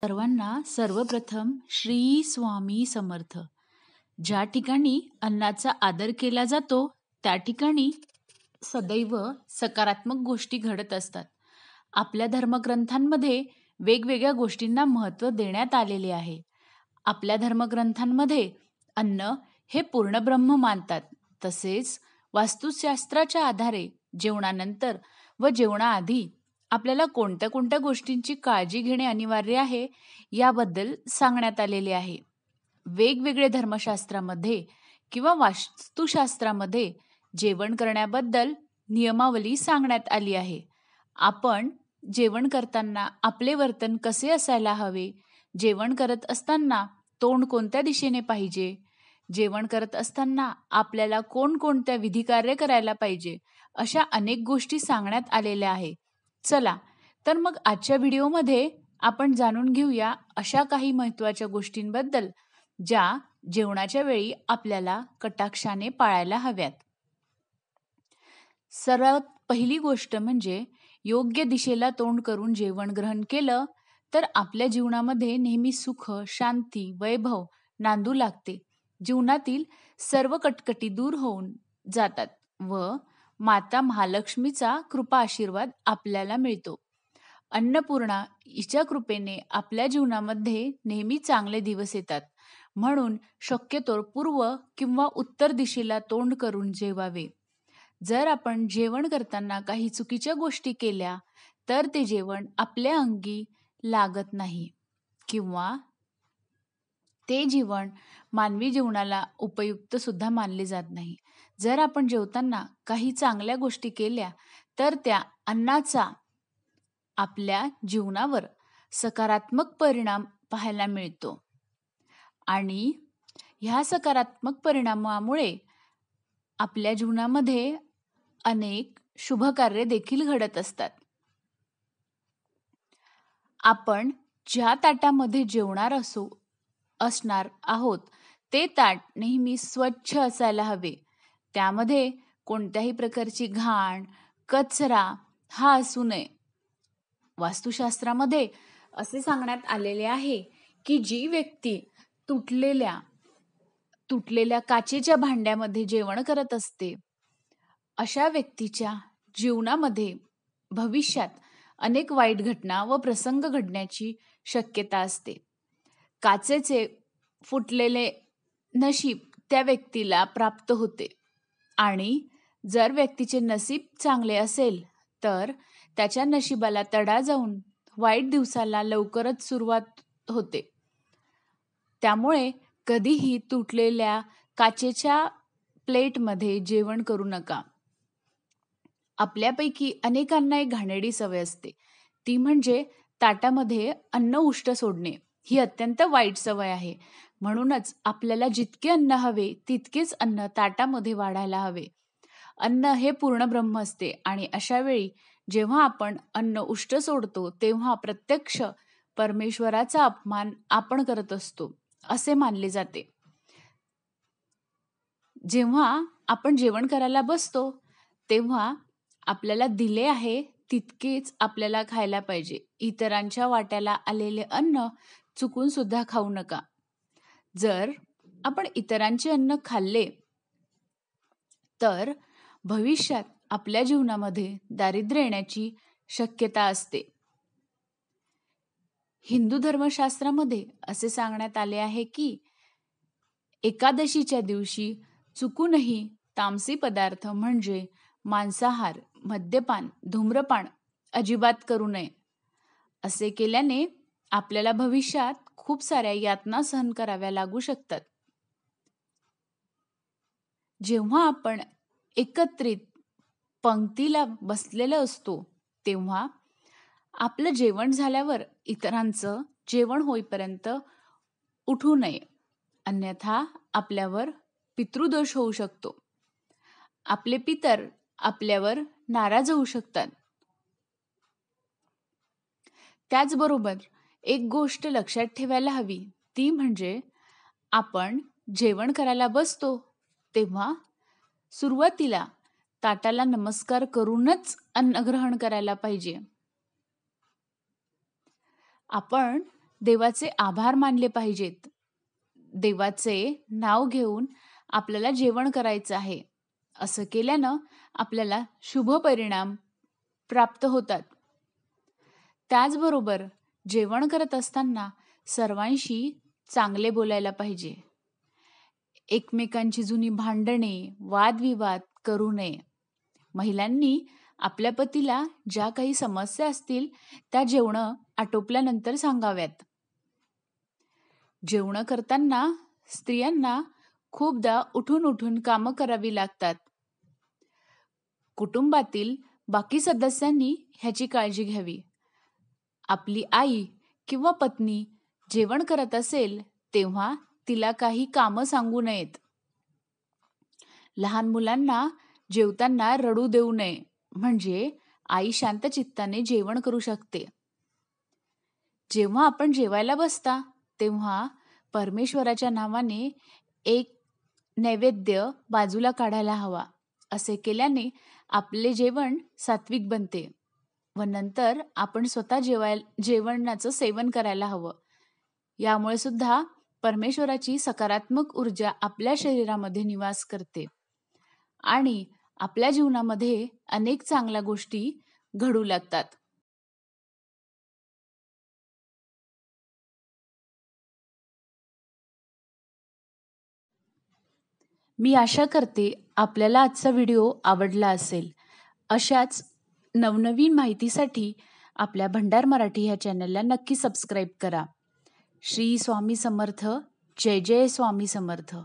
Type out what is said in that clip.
सर्वांना सर्वप्रथम श्री स्वामी समर्थ. ज्या ठिकाणी अन्नाचा आदर केला जातो त्या ठिकाणी सदैव सकारात्मक गोष्टी घडत असतात. आपल्या धर्मग्रंथांमध्ये वेगवेगळ्या गोष्टींना महत्त्व देण्यात आलेले आहे. आपल्या धर्मग्रंथांमध्ये अन्न हे पूर्ण ब्रह्म मानतात. तसेच वास्तुशास्त्राच्या आधारे जेवणानंतर व जेवणाआधी आपल्याला कोणत्या कोणत्या गोष्टींची काळजी घेणे अनिवार्य आहे याबद्दल सांगण्यात आलेले आहे. वेगवेगळे धर्मशास्त्रामध्ये किंवा वास्तुशास्त्रामध्ये जेवण करण्याबद्दल नियमावली सांगण्यात आली आहे. आपण जेवण करताना आपले वर्तन कसे असायला हवे, जेवण करत असताना तोंड कोणत्या दिशेने पाहिजे, जेवण करत असताना आपल्याला कोणकोणत्या विधिकार्य करायला पाहिजे, अशा अनेक गोष्टी सांगण्यात आलेल्या आहे. चला तर मग आजच्या व्हिडिओमध्ये आपण जाणून घेऊया अशा काही महत्त्वाच्या गोष्टींबद्दल ज्या जेवणाच्या वेळी आपल्याला कटाक्षाने पाळायला हव्यात. सर्वात पहिली गोष्ट म्हणजे योग्य दिशेला तोंड करून जेवण ग्रहण केलं तर आपल्या जीवनामध्ये नेहमी सुख, शांती, वैभव नांदू लागते. जीवनातील सर्व कटकटी दूर होऊन जातात व माता महालक्ष्मीचा कृपा आशीर्वाद आपल्याला मिळतो. अन्नपूर्णा हिच्या कृपेने आपल्या जीवनामध्ये नेहमी चांगले दिवस येतात. म्हणून शक्यतो पूर्व किंवा उत्तर दिशेला तोंड करून जेवावे. जर आपण जेवण करताना काही चुकीच्या गोष्टी केल्या तर ते जेवण आपल्या अंगी लागत नाही किंवा ते जीवन मानवी जीवनाला उपयुक्त सुद्धा मानले जात नाही. जर आपण जेवताना काही चांगल्या गोष्टी केल्या तर त्या अन्नाचा आपल्या जीवनावर सकारात्मक परिणाम पाहायला मिळतो आणि ह्या सकारात्मक परिणामामुळे आपल्या जीवनामध्ये अनेक शुभकार्य देखील घडत असतात. आपण ज्या ताटामध्ये जेवणार असणार आहोत ते ताट नेहमी स्वच्छ असायला हवे. त्यामध्ये कोणत्याही प्रकारची घाण, कचरा हा असू नये. वास्तुशास्त्रामध्ये असे सांगण्यात आलेले आहे की जी व्यक्ती तुटलेल्या काचेच्या भांड्यामध्ये जेवण करत असते अशा व्यक्तीच्या जीवनामध्ये भविष्यात अनेक वाईट घटना व प्रसंग घडण्याची शक्यता असते. काचेचे फुटलेले नशीब त्या व्यक्तीला प्राप्त होते आणि जर व्यक्तीचे नशीब चांगले असेल तर त्याच्या नशिबाला तडा जाऊन वाईट दिवसाला लवकरच सुरुवात होते. त्यामुळे कधीही तुटलेल्या काचेच्या प्लेटमध्ये जेवण करू नका. आपल्यापैकी अनेकांना एक घाणेरडी सवय असते, ती म्हणजे ताटामध्ये अन्न उष्ट सोडणे. ही अत्यंत वाईट सवय आहे. म्हणूनच आपल्याला जितके अन्न हवे तितकेच अन्न ताटामध्ये वाढायला हवे. अन्न हे पूर्ण ब्रह्म असते आणि अशा वेळी जेव्हा आपण अन्न उष्ट सोडतो तेव्हा प्रत्यक्ष परमेश्वराचा अपमान आपण करत असतो असे मानले जाते. जेव्हा आपण जेवण करायला बसतो तेव्हा आपल्याला दिले आहे तितकेच आपल्याला खायला पाहिजे. इतरांच्या वाट्याला आलेले अन्न चुकून सुद्धा खाऊ नका. जर आपण इतरांचे अन्न खाल्ले तर भविष्यात आपल्या जीवनामध्ये दारिद्र्य येण्याची शक्यता असते. हिंदू धर्मशास्त्रामध्ये असे सांगण्यात आले आहे की एकादशीच्या दिवशी चुकूनही तामसी पदार्थ म्हणजे मांसाहार, मद्यपान, धूम्रपान अजिबात करू नये. असे केल्याने आपल्याला भविष्यात खूप साऱ्या यातना सहन कराव्या लागू शकतात. जेव्हा आपण एकत्रित पंक्तीला बसलेलो असतो तेव्हा आपलं जेवण झाल्यावर इतरांचं जेवण होईपर्यंत उठू नये, अन्यथा आपल्यावर पितृदोष होऊ शकतो. आपले पितर आपल्यावर नाराज होऊ शकतात. त्याचबरोबर एक गोष्ट लक्षात ठेवायला हवी, ती म्हणजे आपण जेवण करायला बसतो तेव्हा सुरुवातीला ताटाला नमस्कार करूनच अन्न ग्रहण करायला पाहिजे. आपण देवाचे आभार मानले पाहिजेत. देवाचे नाव घेऊन आपल्याला जेवण करायचं आहे. असं केल्यानं आपल्याला शुभ परिणाम प्राप्त होतात. त्याचबरोबर जेवण करत असताना सर्वांशी चांगले बोलायला पाहिजे. एकमेकांची जुनी भांडणे, वादविवाद करू नये. महिलांनी आपल्या पतीला ज्या काही समस्या असतील त्या जेवणं आटोपल्यानंतर सांगाव्यात. जेवणं करताना स्त्रियांना खूपदा उठून उठून कामं करावी लागतात. कुटुंबातील बाकी सदस्यांनी ह्याची काळजी घ्यावी. आपली आई किंवा पत्नी जेवण करत असेल तेव्हा तिला काही कामं सांगू नयेत. लहान मुलांना जेवताना रडू देऊ नये, म्हणजे आई शांत चित्ताने जेवण करू शकते. जेव्हा आपण जेवायला बसता तेव्हा परमेश्वराच्या नावाने एक नैवेद्य बाजूला काढायला हवा. असे केल्याने आपले जेवण सात्विक बनते व नंतर आपण स्वतः जेवणाचं सेवन करायला हवं. यामुळे सुद्धा परमेश्वराची सकारात्मक ऊर्जा आपल्या शरीरामध्ये निवास करते आणि आपल्या जीवनामध्ये अनेक चांगल्या गोष्टी घडू लागतात. मी आशा करते आपल्याला आजचा व्हिडिओ आवडला असेल. अशाच नवनवीन माहितीसाठी आपल्या भंडार मराठी ह्या चॅनलला नक्की सबस्क्राईब करा. श्री स्वामी समर्थ. जय जय स्वामी समर्थ.